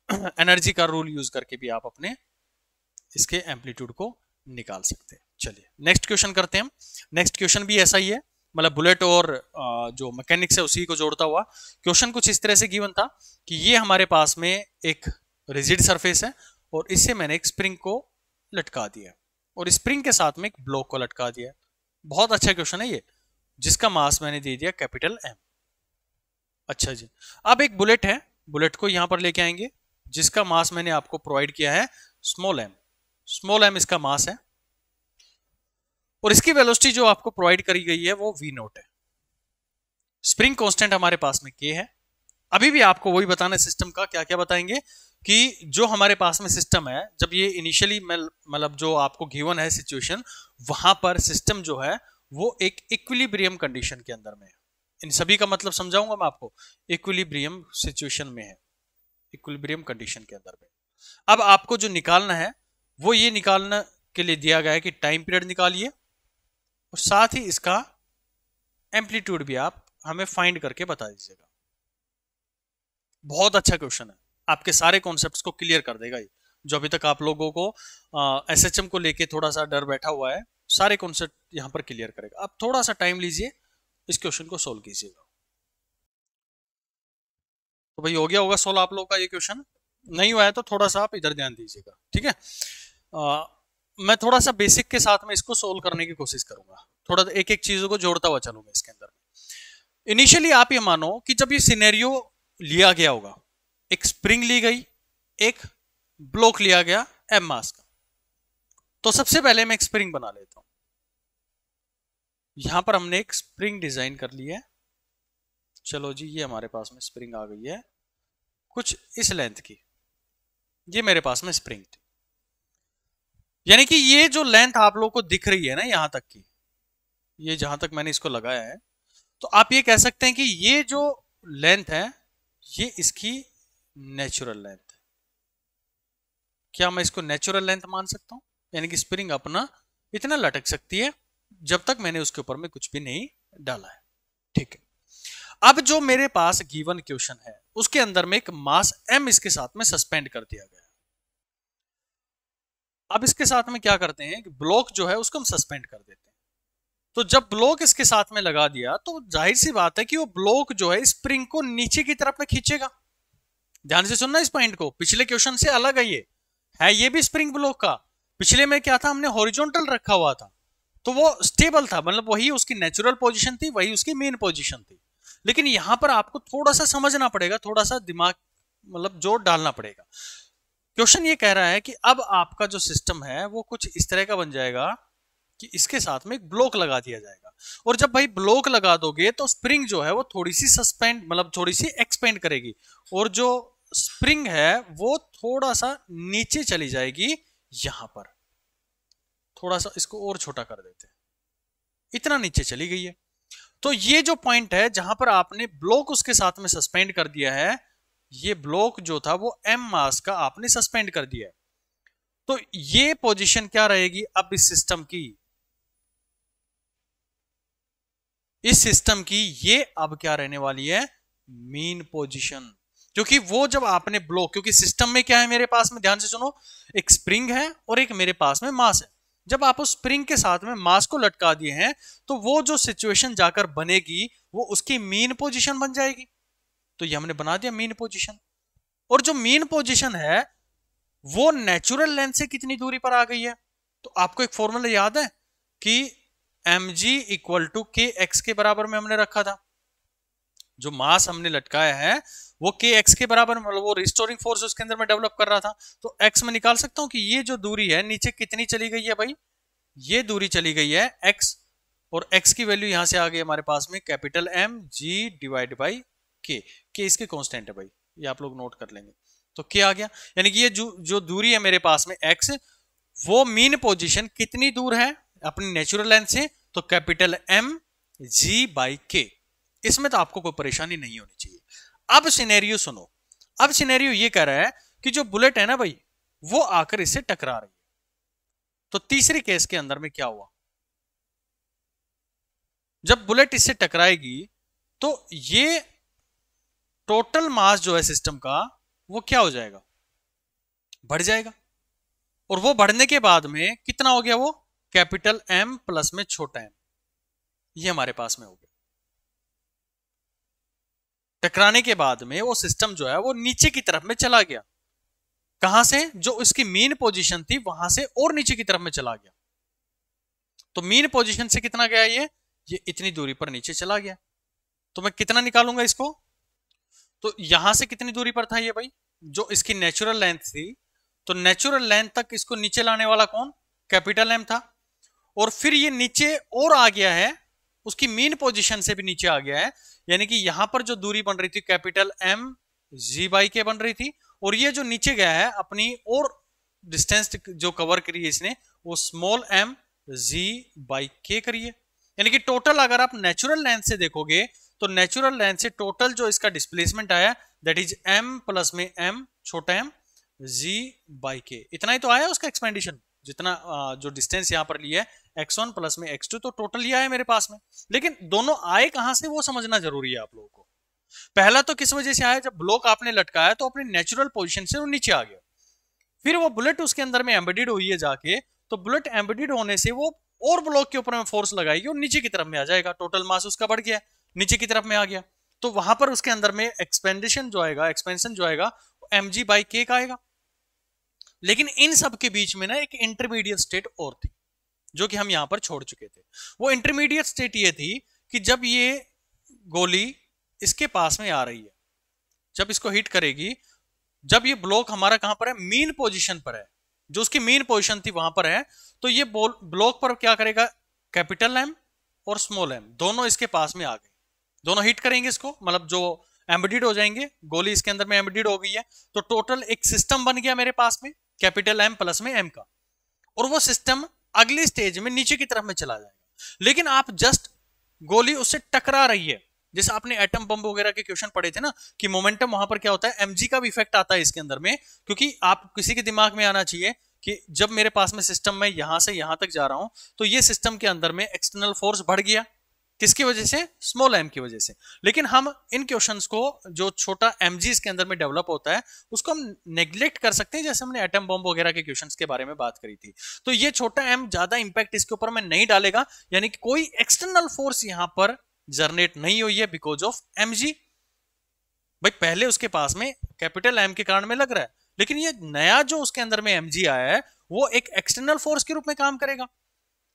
एनर्जी का रूल यूज करके भी आप अपने इसके एम्पलीट्यूड को निकाल सकते हैं। चलिए नेक्स्ट क्वेश्चन करते हैं। नेक्स्ट क्वेश्चन भी ऐसा ही है, मतलब बुलेट और जो मैकेनिक्स है उसी को जोड़ता हुआ क्वेश्चन कुछ इस तरह से गिवन था कि ये हमारे पास में एक रिजिड सरफेस है और इससे मैंने एक स्प्रिंग को लटका दिया है और स्प्रिंग के साथ में एक ब्लॉक को लटका दिया है। बहुत अच्छा क्वेश्चन है ये, जिसका मास मैंने दे दिया कैपिटल एम। अच्छा जी, अब एक बुलेट है, बुलेट को यहां पर लेके आएंगे जिसका मास मैंने आपको प्रोवाइड किया है स्मॉल एम। स्मॉल एम इसका मास है और इसकी वेलोसिटी जो आपको प्रोवाइड करी गई है वो v नॉट है। स्प्रिंग कांस्टेंट हमारे पास में k है। अभी भी आपको वही बताना है सिस्टम का, क्या क्या बताएंगे कि जो हमारे पास में सिस्टम है, जब ये इनिशियली मतलब जो आपको गिवन है सिचुएशन, वहां पर सिस्टम जो है वो एक इक्विलिब्रियम कंडीशन के अंदर में है। इन सभी का मतलब समझाऊंगा मैं आपको, इक्विलिब्रियम सिचुएशन में है, इक्विलिब्रियम कंडीशन के अंदर में। अब आपको जो निकालना है वो ये निकालने के लिए दिया गया है कि टाइम पीरियड निकालिए और साथ ही इसका एम्पलीट्यूड भी आप हमें फाइंड करके बता दीजिएगा। बहुत अच्छा क्वेश्चन है, आपके सारे कॉन्सेप्ट्स को क्लियर कर देगा ये। जो अभी तक आप लोगों को एसएचएम को लेके थोड़ा सा डर बैठा हुआ है, सारे कॉन्सेप्ट यहां पर क्लियर करेगा। आप थोड़ा सा टाइम लीजिए, इस क्वेश्चन को सोल्व कीजिएगा। तो भाई हो गया होगा सोल्व आप लोगों का ये क्वेश्चन, नहीं हुआ है तो थोड़ा सा आप इधर ध्यान दीजिएगा। ठीक है, मैं थोड़ा सा बेसिक के साथ में इसको सोल्व करने की कोशिश करूंगा, थोड़ा एक एक चीजों को जोड़ता हुआ चलूंगा इसके अंदर। इनिशियली आप ये मानो कि जब ये सिनेरियो लिया गया होगा, एक स्प्रिंग ली गई, एक ब्लॉक लिया गया एम मास का, तो सबसे पहले मैं एक स्प्रिंग बना लेता हूं। यहां पर हमने एक स्प्रिंग डिजाइन कर ली है। चलो जी, ये हमारे पास में स्प्रिंग आ गई है कुछ इस लेंथ की, ये मेरे पास में स्प्रिंग थी, यानी कि ये जो लेंथ आप लोगों को दिख रही है ना यहां तक की, ये जहां तक मैंने इसको लगाया है, तो आप ये कह सकते हैं कि ये जो लेंथ है ये इसकी नेचुरल लेंथ है। क्या मैं इसको नेचुरल लेंथ मान सकता हूं? यानी कि स्प्रिंग अपना इतना लटक सकती है जब तक मैंने उसके ऊपर में कुछ भी नहीं डाला है। ठीक है, अब जो मेरे पास गिवन क्वेश्चन है उसके अंदर में एक मास m इसके साथ में सस्पेंड कर दिया गया। अब इसके साथ में क्या करते हैं कि ब्लॉक जो है उसको हम सस्पेंड कर देते हैं। तो जब ब्लॉक इसके साथ में लगा दिया तो जाहिर सी बात है कि वो ब्लॉक जो है स्प्रिंग को नीचे की तरफ में खींचेगा। ध्यान से सुनना इस पॉइंट को, पिछले क्वेश्चन से अलग है ये भी स्प्रिंग ब्लॉक का। पिछले में क्या था, हमने हॉरिजॉन्टल रखा हुआ था तो वो स्टेबल था, मतलब वही उसकी नेचुरल पोजीशन थी, वही उसकी मेन पोजीशन थी। लेकिन यहां पर आपको थोड़ा सा समझना पड़ेगा, थोड़ा सा दिमाग मतलब जोर डालना पड़ेगा। क्वेश्चन ये कह रहा है कि अब आपका जो सिस्टम है वो कुछ इस तरह का बन जाएगा कि इसके साथ में एक ब्लॉक लगा दिया जाएगा, और जब भाई ब्लॉक लगा दोगे तो स्प्रिंग जो है वो थोड़ी सी सस्पेंड मतलब थोड़ी सी एक्सपेंड करेगी, और जो स्प्रिंग है वो थोड़ा सा नीचे चली जाएगी। यहां पर थोड़ा सा इसको और छोटा कर देते हैं, इतना नीचे चली गई है। तो ये जो पॉइंट है जहां पर आपने ब्लॉक उसके साथ में सस्पेंड कर दिया है, ये ब्लॉक जो था वो m मास का आपने सस्पेंड कर दिया है। तो ये पोजीशन क्या रहेगी अब इस सिस्टम की, इस सिस्टम की ये अब क्या रहने वाली है, मीन पोजीशन। क्योंकि वो जब आपने ब्लॉक, क्योंकि सिस्टम में क्या है मेरे पास में, ध्यान से सुनो, एक स्प्रिंग है और एक मेरे पास में मास है। जब आप उस स्प्रिंग के साथ में मास को लटका दिए हैं तो वो जो सिचुएशन जाकर बनेगी वो उसकी मीन पोजीशन बन जाएगी। तो ये हमने बना दिया मीन पोजीशन। और जो मीन पोजीशन है वो नेचुरल लेंथ से कितनी दूरी पर आ गई है। तो आपको एक फॉर्मूला याद है कि mg इक्वल टू के एक्स के बराबर में हमने रखा था। जो मास हमने लटकाया है वो के एक्स के बराबर, मतलब वो रिस्टोरिंग फोर्स उसके अंदर में डेवलप कर रहा था। तो एक्स में निकाल सकता हूं कि ये जो दूरी है नीचे कितनी चली गई है भाई, ये दूरी चली गई है एक्स, और एक्स की वैल्यू यहां से आ गई हमारे पास में capital M G divide by के इसके कांस्टेंट है भाई, ये आप लोग नोट कर लेंगे। तो के आ गया, यानी कि ये जो दूरी है मेरे पास में एक्स, वो मीन पोजीशन कितनी दूर है अपनी नेचुरल लेंथ से, तो कैपिटल एम जी बाई के। इसमें तो आपको कोई परेशानी नहीं होनी चाहिए। अब सिनेरियो सुनो, अब सिनेरियो ये कह रहा है कि जो बुलेट है ना भाई वो आकर इससे टकरा रही है। तो तीसरे केस के अंदर में क्या हुआ, जब बुलेट इससे टकराएगी तो ये टोटल मास जो है सिस्टम का वो क्या हो जाएगा, बढ़ जाएगा। और वो बढ़ने के बाद में कितना हो गया, वो कैपिटल एम प्लस में छोटा एम, ये हमारे पास में हो गया। टकराने के बाद में वो सिस्टम जो है वो नीचे की तरफ में चला गया। कहां से, जो इसकी मीन पोजीशन थी वहां से और नीचे की तरफ में चला गया। तो मीन पोजीशन से कितना गया, ये इतनी दूरी पर नीचे चला गया। तो मैं कितना निकालूंगा इसको, तो यहां से कितनी दूरी पर था ये भाई, जो इसकी नेचुरल लेंथ थी, तो नेचुरल लेंथ तक इसको नीचे लाने वाला कौन, कैपिटल एम था। और फिर ये नीचे और आ गया है, उसकी मीन पोजीशन से भी नीचे आ गया है, यानी कि यहां पर जो दूरी बन रही थी कैपिटल एम जी बाई के बन रही थी, और ये जो नीचे गया है अपनी और डिस्टेंस जो कवर करी है इसने वो स्मॉल एम जी बाई के करिए। यानी कि टोटल अगर आप नेचुरल लेंथ से देखोगे तो नेचुरल लेंथ से टोटल जो इसका डिस्प्लेसमेंट आया दैट इज एम प्लस में एम छोटा एम जी बाई के, इतना ही तो आया उसका एक्सपेंडिशन, जितना जो डिस्टेंस यहां पर लिया है x1 प्लस में x2, तो टोटल ये आया मेरे पास में। लेकिन दोनों आए कहां से वो समझना जरूरी है आप लोगों को। पहला तो किस वजह से आया, जब ब्लॉक आपने लटकाया तो अपनी नेचुरल पोजीशन से वो नीचे आ गया, फिर वो बुलेट उसके अंदर में एम्बेडेड हुई है जाके, तो बुलेट एम्बेडेड होने से वो और ब्लॉक के ऊपर में फोर्स लगाएगी और नीचे की तरफ में आ जाएगा, टोटल मास उसका बढ़ गया, नीचे की तरफ में आ गया। तो वहां पर उसके अंदर में एक्सपेंडिशन जो आएगा, एक्सपेंशन जो आएगा एम जी बाई के का आएगा। लेकिन इन सब के बीच में ना एक इंटरमीडिएट स्टेट और थी जो कि हम यहां पर छोड़ चुके थे। वो इंटरमीडिएट स्टेट ये थी कि जब ये गोली इसके पास में आ रही है, जब इसको हिट करेगी, जब ये ब्लॉक हमारा कहां पर है, मीन पोजीशन पर है, जो उसकी मीन पोजीशन थी वहां पर है, तो ये ब्लॉक पर क्या करेगा, कैपिटल एम और स्मॉल एम दोनों इसके पास में आ गए, दोनों हिट करेंगे इसको, मतलब जो एम्बेडेड हो जाएंगे, गोली इसके अंदर में एम्बेडेड हो गई है। तो टोटल एक सिस्टम बन गया मेरे पास में कैपिटल एम प्लस में एम का, और वो सिस्टम अगली स्टेज में नीचे की तरफ में चला जाएगा। लेकिन आप जस्ट गोली उससे टकरा रही है, जैसे आपने एटम बम वगैरह के क्वेश्चन पढ़े थे ना कि मोमेंटम वहां पर क्या होता है, एमजी का भी इफेक्ट आता है इसके अंदर में। क्योंकि आप किसी के दिमाग में आना चाहिए कि जब मेरे पास में सिस्टम में यहां से यहां तक जा रहा हूं तो ये सिस्टम के अंदर में एक्सटर्नल फोर्स बढ़ गया, किसकी वजह से, स्मॉल एम की वजह से। लेकिन हम इन क्वेश्चंस को जो छोटा एमजी के अंदर में डेवलप होता है उसको हम नेग्लेक्ट कर सकते हैं, जैसे हमने एटम बम वगैरह के क्वेश्चंस के बारे में बात करी थी। तो ये छोटा एम ज्यादा इंपैक्ट इसके ऊपर में नहीं डालेगा, यानी कि कोई एक्सटर्नल फोर्स यहां पर जनरेट नहीं हुई है बिकॉज ऑफ एमजी। भाई पहले उसके पास में कैपिटल एम के कारण में लग रहा है, लेकिन ये नया जो उसके अंदर में एमजी आया है वो एक एक्सटर्नल फोर्स के रूप में काम करेगा,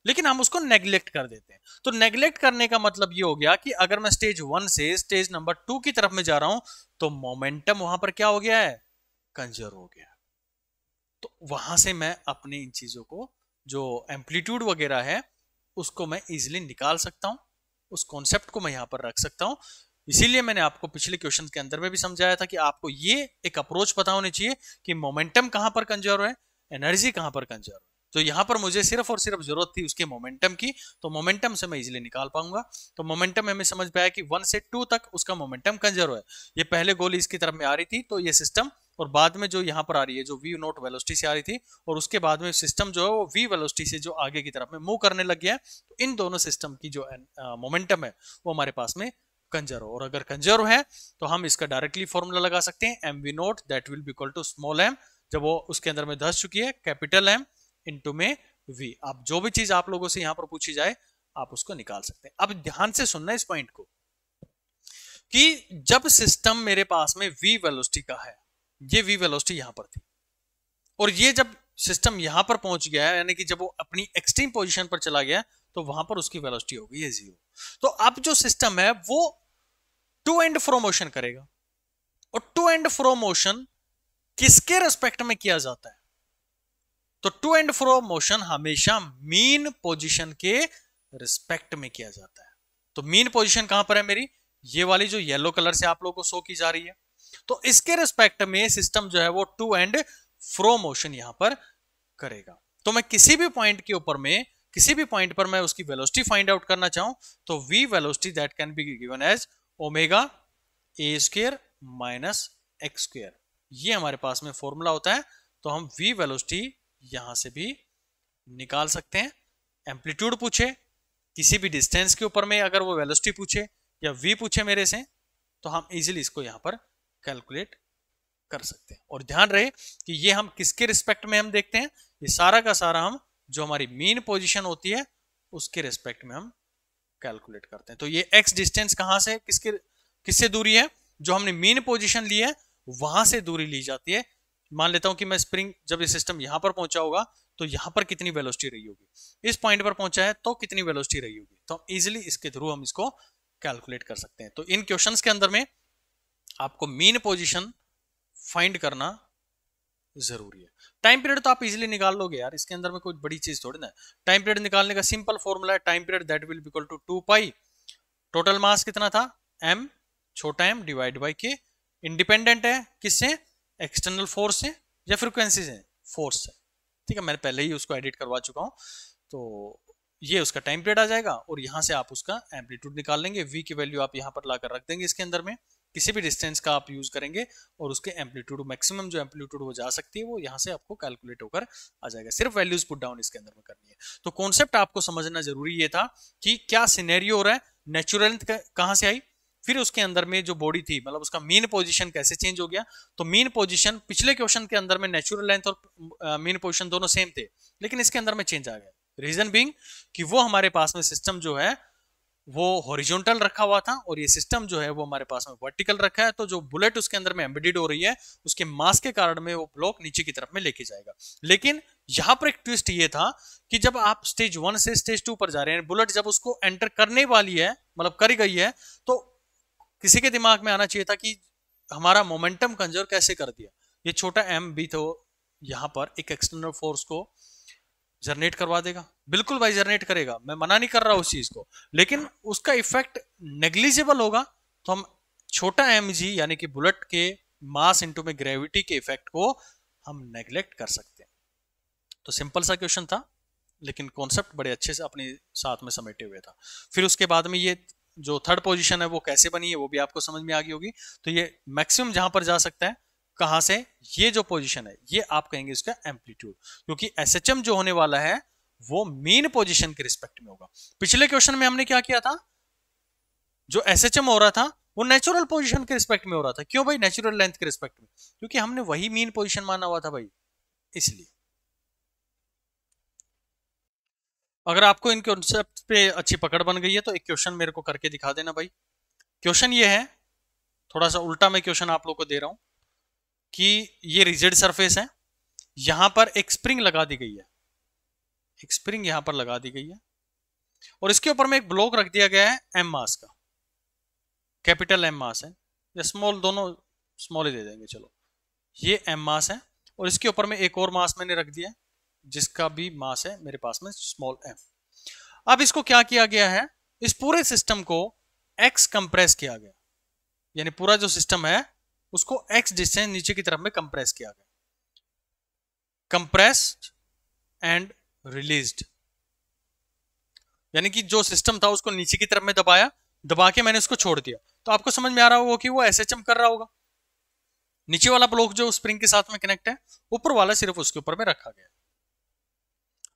लेकिन हम उसको नेग्लेक्ट कर देते हैं। तो नेग्लेक्ट करने का मतलब ये हो गया कि अगर मैं स्टेज 1 से स्टेज नंबर 2 की तरफ में जा रहा हूं तो मोमेंटम वहां पर क्या हो गया है, कंजर्व हो गया। तो वहां से मैं अपनी इन चीजों को जो एम्पलीट्यूड वगैरह है उसको मैं इजिली निकाल सकता हूं, उस कॉन्सेप्ट को मैं यहां पर रख सकता हूं। इसीलिए मैंने आपको पिछले क्वेश्चन के अंदर में भी समझाया था कि आपको ये एक अप्रोच पता होनी चाहिए कि मोमेंटम कहां पर कंजर्व है, एनर्जी कहां पर कंजर्व है। तो यहां पर मुझे सिर्फ और सिर्फ जरूरत थी उसके मोमेंटम की, तो मोमेंटम से मैं इजीली निकाल पाऊंगा। तो मोमेंटम हमें समझ पाया कि 1 से 2 तक उसका मोमेंटम कंजर्व है। ये पहले गोली इसकी तरफ में आ रही थी तो ये सिस्टम और बाद में जो यहाँ पर आ रही है जो v नॉट वेलोसिटी से आ रही थी, और उसके बाद में सिस्टम जो है वो v वेलोसिटी से जो आगे की तरफ में मूव करने लग गया है, तो इन दोनों सिस्टम की जो मोमेंटम है वो हमारे पास में कंजर्व, और अगर कंजर्व है तो हम इसका डायरेक्टली फॉर्मूला लगा सकते हैं M V naught that will be equal to small M, जब वो उसके अंदर में धस चुकी है कैपिटल एम इंटू में वी। आप जो भी चीज आप लोगों से यहां पर पूछी जाए आप उसको निकाल सकते हैं। अब ध्यान से सुनना इस पॉइंट को कि जब सिस्टम मेरे पास में v वेलोसिटी का है, ये v वेलोसिटी यहां पर थी, और ये जब सिस्टम यहां पर पहुंच गया है, यानी कि जब वो अपनी एक्सट्रीम पोजीशन पर चला गया, तो वहां पर उसकी वेलोसिटी हो गई है 0। तो अब जो सिस्टम है वो टू एंड फ्रो मोशन करेगा, और टू एंड फ्रो मोशन किसके रेस्पेक्ट में किया जाता है? तो टू एंड फ्रो मोशन हमेशा मीन पोजीशन के रिस्पेक्ट में किया जाता है। तो मीन पोजीशन कहां पर है मेरी? ये वाली जो येलो कलर से आप लोगों को शो की जा रही है। तो इसके रिस्पेक्ट में सिस्टम जो है वो टू एंड फ्रो मोशन यहां पर करेगा। तो मैं किसी भी पॉइंट के ऊपर में, किसी भी पॉइंट पर मैं उसकी वेलोसिटी फाइंड आउट करना चाहूं, तो v velocity that can be given as omega a square minus X square, ये हमारे पास में फॉर्मूला होता है। तो हम v वेलोसिटी यहां से भी निकाल सकते हैं। एम्पलीट्यूड पूछे, किसी भी डिस्टेंस के ऊपर में अगर वो वेलोसिटी पूछे या v पूछे मेरे से, तो हम इजीली इसको यहां पर कैलकुलेट कर सकते हैं। और ध्यान रहे कि ये हम किसके रिस्पेक्ट में हम देखते हैं, ये सारा का सारा हम जो हमारी मीन पोजीशन होती है उसके रिस्पेक्ट में हम कैलकुलेट करते हैं। तो ये x डिस्टेंस कहां से किससे दूरी है, जो हमने मीन पोजीशन ली है वहां से दूरी ली जाती है। मान लेता हूं कि मैं स्प्रिंग जब ये सिस्टम यहां पर पहुंचा होगा तो यहां पर कितनी वेलोसिटी रही होगी, इस पॉइंट पर पहुंचा है तो कितनी वेलोसिटी रही होगी, तो इजीली इसके थ्रू हम इसको कैलकुलेट कर सकते हैं। तो इन क्वेश्चंस के अंदर में आपको मीन पोजीशन फाइंड करना जरूरी है। टाइम पीरियड तो आप इजीली निकाल लोगे यार, इसके अंदर में कोई बड़ी चीज थोड़ी ना है। टाइम पीरियड निकालने का सिंपल फॉर्मूला है time period that will be equal to 2 pi, total mass कितना था m, छोटा m divide by k। Independent है किससे? एक्सटर्नल फोर्स से या फ्रीक्वेंसी से? फोर्स से। ठीक है, मैंने पहले ही उसको एडिट करवा चुका हूं। तो ये उसका टाइम पीरियड आ जाएगा, और यहां से आप उसका एम्पलीट्यूड निकाल लेंगे। v की वैल्यू आप यहां पर लाकर रख देंगे, इसके अंदर में किसी भी डिस्टेंस का आप यूज करेंगे, और उसके एम्पलीट्यूड मैक्सिमम जो एम्पलीट्यूड वो जा सकती है वो यहां से आपको कैलकुलेट होकर आ जाएगा। सिर्फ वैल्यूज पुट डाउन इसके अंदर में करनी है। तो कॉन्सेप्ट आपको समझना जरूरी ये था कि क्या सिनेरियो हो रहा है, नेचुरल लेंथ कहां से आई, फिर उसके अंदर में जो बॉडी थी मतलब उसका मीन पोजीशन कैसे चेंज हो गया। तो मीन पोजीशन पिछले क्वेश्चन के अंदर में नेचुरल लेंथ और मीन पोजीशन दोनों सेम थे, लेकिन इसके अंदर में चेंज आ गया। रीजन बीइंग कि वो हमारे पास में सिस्टम जो है वो हॉरिजॉन्टल रखा हुआ था, और ये सिस्टम जो है वो हमारे पास में वर्टिकल रखा है। तो जो बुलेट उसके अंदर में एम्बेडेड हो रही है उसके मास के कारण में वो ब्लॉक नीचे की तरफ में लेके जाएगा। लेकिन यहां पर एक ट्विस्ट ये था कि जब आप स्टेज 1 से स्टेज 2 पर जा रहे हैं, बुलेट जब उसको एंटर करने वाली है मतलब कर गई है, तो किसी के दिमाग में आना चाहिए था कि हमारा मोमेंटम कंजर्व कैसे कर दिया। ये छोटा m भी तो यहां पर एक एक्सटर्नल फोर्स को जनरेट करवा देगा, बिल्कुल भाई जनरेट करेगा, मैं मना नहीं कर रहा उस चीज को, लेकिन उसका इफेक्ट नेग्लिजिबल होगा। तो हम छोटा mg यानी कि बुलेट के मास इनटू में ग्रेविटी के इफेक्ट को हम नेग्लेक्ट कर सकते हैं। तो सिंपल सा क्वेश्चन था, लेकिन कॉन्सेप्ट बड़े अच्छे से अपने साथ में समेटे हुए था। फिर उसके बाद में ये जो थर्ड पोजीशन है वो कैसे बनी है वो भी आपको समझ में आ गई होगी। तो ये मैक्सिमम जहां पर जा सकता है कहां से, ये जो पोजीशन है ये आप कहेंगे इसका एम्पलीट्यूड, क्योंकि एसएचएम जो होने वाला है वो मीन पोजीशन के रिस्पेक्ट में होगा। पिछले क्वेश्चन में हमने क्या किया था, जो एसएचएम हो रहा था वो नेचुरल पोजीशन के रिस्पेक्ट में हो रहा था। क्यों भाई? नेचुरल लेंथ के रिस्पेक्ट में, क्योंकि हमने वही मीन पोजीशन माना हुआ था भाई, इसलिए। अगर आपको इन कॉन्सेप्ट पे अच्छी पकड़ बन गई है तो एक क्वेश्चन मेरे को करके दिखा देना भाई। क्वेश्चन ये है, थोड़ा सा उल्टा मैं क्वेश्चन आप लोग को दे रहा हूं कि ये रिजिड सरफेस है, यहां पर एक स्प्रिंग लगा दी गई है, एक स्प्रिंग यहां पर लगा दी गई है, और इसके ऊपर में एक ब्लॉक रख दिया गया है एम मास का, कैपिटल एम मास है या स्मॉल, दोनों स्मॉल ही दे देंगे चलो। ये एम मास है, और इसके ऊपर में एक और मास मैंने रख दिया जिसका भी मास है मेरे पास में स्मॉल एम। अब इसको क्या किया गया है, इस पूरे सिस्टम को एक्स कंप्रेस किया गया, यानी पूरा जो सिस्टम है उसको एक्स डिस्टेंस नीचे की तरफ में कंप्रेस किया गया, कंप्रेस्ड एंड रिलीज्ड, यानी कि जो सिस्टम था उसको नीचे की तरफ में दबाया, दबा के मैंने उसको छोड़ दिया। तो आपको समझ में आ रहा होगा कि वो एसएचएम कर रहा होगा, नीचे वाला ब्लॉक जो स्प्रिंग के साथ में कनेक्ट है, ऊपर वाला सिर्फ उसके ऊपर में रखा गया।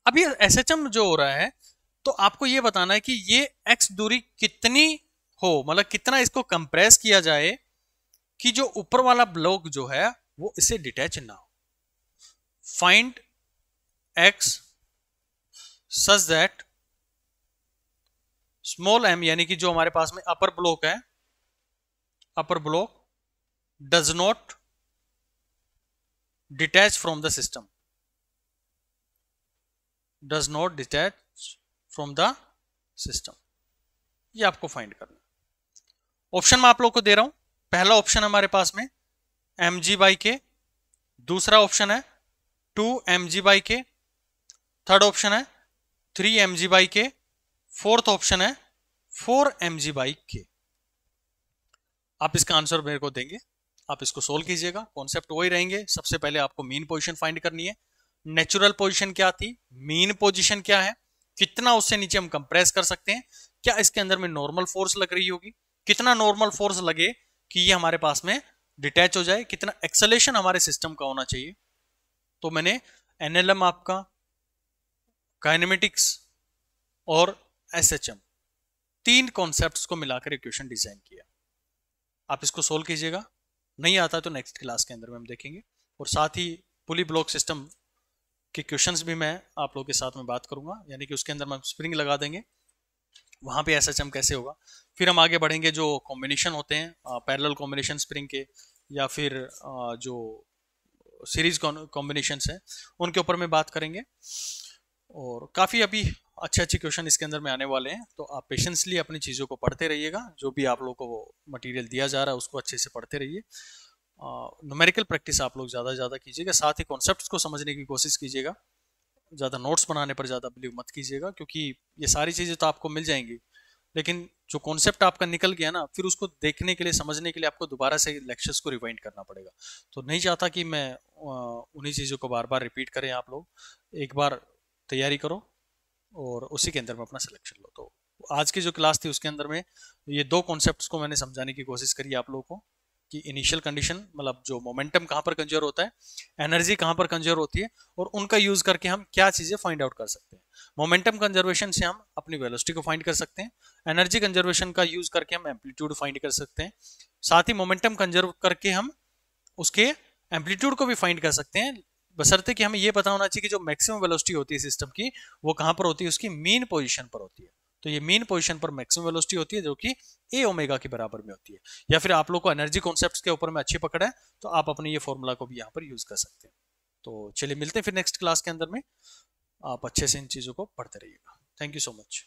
अब ये एसएचएम जो हो रहा है, तो आपको ये बताना है कि ये एक्स दूरी कितनी हो, मतलब कितना इसको कंप्रेस किया जाए कि जो ऊपर वाला ब्लॉक जो है वो इससे डिटैच ना हो। Find x such that small m, यानी कि जो हमारे पास में अपर ब्लॉक है, upper block does not detach from the system, does not detach from the system. ये आपको फाइंड करना। ऑप्शन मैं आप लोग को दे रहा हूं। पहला ऑप्शन हमारे पास में mg/k, दूसरा ऑप्शन है 2mg/k, थर्ड ऑप्शन है 3mg/k, फोर्थ ऑप्शन है 4mg/k। आप इसका आंसर मेरे को देंगे, आप इसको सोल्व कीजिएगा। कॉन्सेप्ट वही रहेंगे। सबसे पहले आपको मीन पोजीशन फाइंड करनी है। नेचुरल पोजीशन क्या थी, मीन पोजीशन क्या है, कितना उससे नीचे हम कंप्रेस कर सकते हैं, क्या इसके अंदर में नॉर्मल फोर्स लग रही होगी, कितना नॉर्मल फोर्स लगे कि ये हमारे पास में डिटैच हो जाए, कितना एक्सेलेरेशन हमारे सिस्टम का होना चाहिए। तो मैंने एनएलएम आपका, काइनेमेटिक्स और एसएचएम, तीन कॉन्सेप्ट्स को मिलाकर इक्वेशन डिजाइन किया। आप इसको सोल्व कीजिएगा। नहीं आता तो नेक्स्ट क्लास के अंदर में हम देखेंगे। और साथ ही पुली ब्लॉक सिस्टम के क्वेश्चंस भी मैं आप लोगों के साथ में बात करूंगा, यानी कि उसके अंदर हम स्प्रिंग लगा देंगे, वहां पे एसएचएम कैसे होगा। फिर हम आगे बढ़ेंगे जो कॉम्बिनेशन होते हैं, पैरेलल कॉम्बिनेशन स्प्रिंग के, या फिर जो सीरीज कॉम्बिनेशंस हैं उनके ऊपर में बात करेंगे। और काफ़ी अभी अच्छे अच्छे क्वेश्चन इसके अंदर में आने वाले हैं, तो आप पेशेंसली अपनी चीज़ों को पढ़ते रहिएगा। जो भी आप लोगों को मटेरियल दिया जा रहा है उसको अच्छे से पढ़ते रहिए। न्यूमेरिकल प्रैक्टिस आप लोग ज़्यादा से ज़्यादा कीजिएगा, साथ ही कॉन्सेप्ट्स को समझने की कोशिश कीजिएगा। ज़्यादा नोट्स बनाने पर ज़्यादा बिलीव मत कीजिएगा, क्योंकि ये सारी चीज़ें तो आपको मिल जाएंगी, लेकिन जो कॉन्सेप्ट आपका निकल गया ना, फिर उसको देखने के लिए, समझने के लिए आपको दोबारा से लेक्चर्स को रिवाइंड करना पड़ेगा। तो नहीं चाहता कि मैं उन्हीं चीज़ों को बार बार रिपीट करें। आप लोग एक बार तैयारी करो और उसी के अंदर में अपना सिलेक्शन लो। तो आज की जो क्लास थी उसके अंदर में ये दो कॉन्सेप्ट्स को मैंने समझाने की कोशिश करी आप लोगों को, कि इनिशियल कंडीशन मतलब जो मोमेंटम कहाँ पर कंजर्व होता है, एनर्जी कहाँ पर कंजर्व होती है, और उनका यूज करके हम क्या चीजें फाइंड आउट कर सकते हैं। मोमेंटम कंजर्वेशन से हम अपनी वेलोसिटी को फाइंड कर सकते हैं, एनर्जी कंजर्वेशन का यूज करके हम एम्पलीट्यूड फाइंड कर सकते हैं, साथ ही मोमेंटम कंजर्व करके हम उसके एम्पलीट्यूड को भी फाइंड कर सकते हैं, बशर्ते कि हमें यह पता होना चाहिए कि जो मैक्सिमम वेलोसिटी होती है सिस्टम की वो कहाँ पर होती है, उसकी मीन पोजीशन पर होती है। तो ये मीन पोजीशन पर मैक्सिमम वेलोसिटी होती है जो कि ए ओमेगा के बराबर में होती है। या फिर आप लोग को एनर्जी कॉन्सेप्ट्स के ऊपर में अच्छी पकड़ है तो आप अपने ये फॉर्मूला को भी यहाँ पर यूज कर सकते हैं। तो चलिए मिलते हैं फिर नेक्स्ट क्लास के अंदर में। आप अच्छे से इन चीज़ों को पढ़ते रहिएगा। Thank you so much.